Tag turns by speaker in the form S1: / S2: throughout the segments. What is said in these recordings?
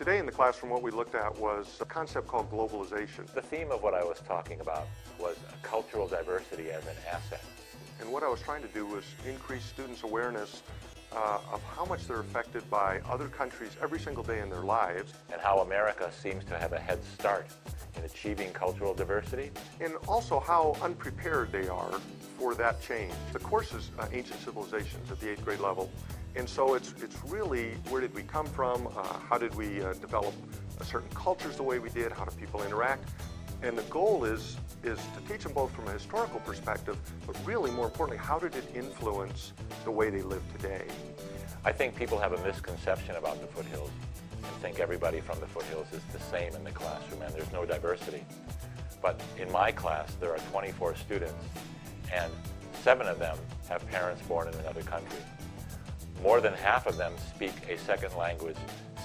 S1: Today in the classroom what we looked at was a concept called globalization.
S2: The theme of what I was talking about was cultural diversity as an asset.
S1: And what I was trying to do was increase students' awareness of how much they're affected by other countries every single day in their lives.
S2: And how America seems to have a head start in achieving cultural diversity.
S1: And also how unprepared they are for that change. The course is Ancient Civilizations at the 8th grade level. And so it's really, where did we come from? How did we develop certain cultures the way we did? How do people interact? And the goal is to teach them both from a historical perspective, but really more importantly, how did it influence the way they live today?
S2: I think people have a misconception about the foothills and think everybody from the foothills is the same in the classroom and there's no diversity. But in my class, there are 24 students and 7 of them have parents born in another country. More than half of them speak a second language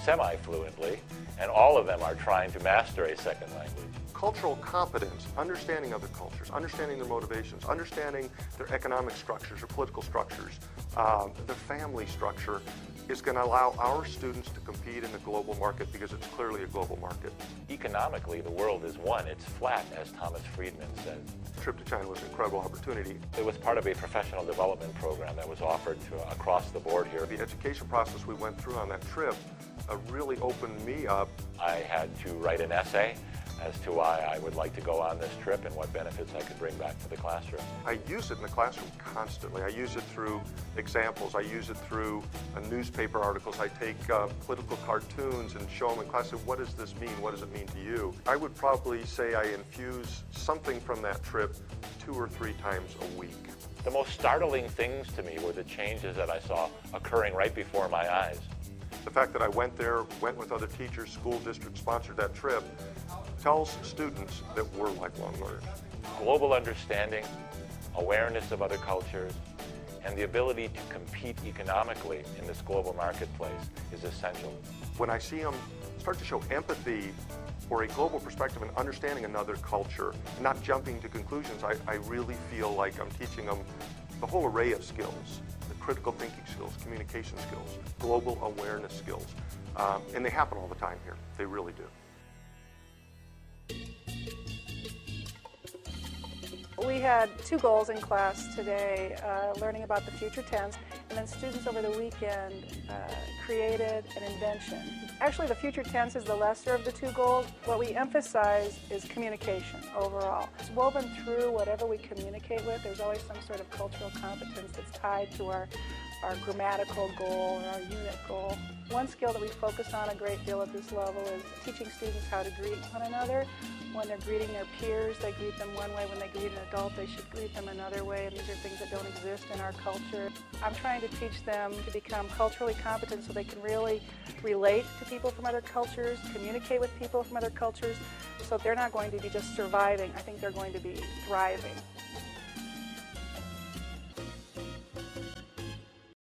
S2: semi-fluently, and all of them are trying to master a second language.
S1: Cultural competence, understanding other cultures, understanding their motivations, understanding their economic structures or political structures, their family structure, is going to allow our students to compete in the global market because it's clearly a global market.
S2: Economically, the world is one. It's flat, as Thomas Friedman says.
S1: The trip to China was an incredible opportunity.
S2: It was part of a professional development program that was offered to across the board here.
S1: The education process we went through on that trip really opened me up.
S2: I had to write an essay as to why I would like to go on this trip and what benefits I could bring back to the classroom.
S1: I use it in the classroom constantly. I use it through examples. I use it through newspaper articles. I take political cartoons and show them in class. What does this mean? What does it mean to you? I would probably say I infuse something from that trip 2 or 3 times a week.
S2: The most startling things to me were the changes that I saw occurring right before my eyes.
S1: The fact that I went there, went with other teachers, school district sponsored that trip, tells students that we're lifelong learners.
S2: Global understanding, awareness of other cultures, and the ability to compete economically in this global marketplace is essential.
S1: When I see them start to show empathy or a global perspective and understanding another culture, not jumping to conclusions, I really feel like I'm teaching them the whole array of skills. Critical thinking skills, communication skills, global awareness skills. And they happen all the time here. They really do.
S3: We had 2 goals in class today, learning about the future tense, and then students over the weekend created an invention. Actually, the future tense is the lesser of the 2 goals. What we emphasize is communication overall. It's woven through whatever we communicate with. There's always some sort of cultural competence that's tied to our grammatical goal or our unit goal. One skill that we focus on a great deal at this level is teaching students how to greet one another. When they're greeting their peers, they greet them one way. When they greet an adult, they should greet them another way. And these are things that don't exist in our culture. I'm trying to teach them to become culturally competent so they can really relate to people from other cultures, communicate with people from other cultures, so they're not going to be just surviving. I think they're going to be thriving.